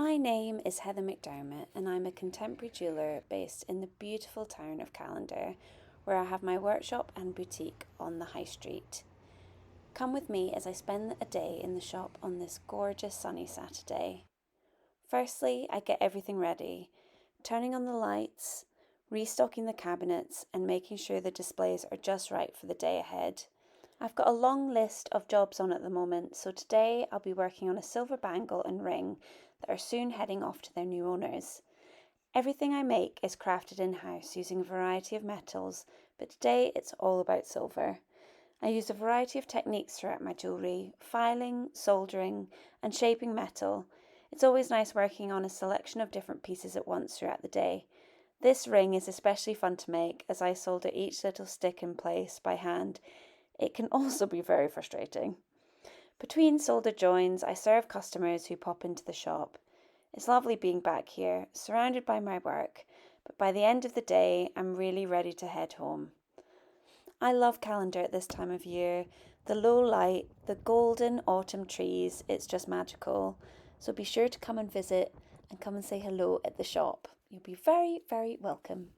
My name is Heather McDermott and I'm a contemporary jeweller based in the beautiful town of Callander, where I have my workshop and boutique on the high street. Come with me as I spend a day in the shop on this gorgeous sunny Saturday. Firstly, I get everything ready, turning on the lights, restocking the cabinets and making sure the displays are just right for the day ahead. I've got a long list of jobs on at the moment, so today I'll be working on a silver bangle and ring that are soon heading off to their new owners. Everything I make is crafted in-house using a variety of metals, but today it's all about silver. I use a variety of techniques throughout my jewellery: filing, soldering and shaping metal. It's always nice working on a selection of different pieces at once throughout the day. This ring is especially fun to make as I solder each little stick in place by hand. It can also be very frustrating. Between solder joins, I serve customers who pop into the shop. It's lovely being back here, surrounded by my work, but by the end of the day, I'm really ready to head home. I love Callander at this time of year. The low light, the golden autumn trees, it's just magical. So be sure to come and visit and come and say hello at the shop. You'll be very, very welcome.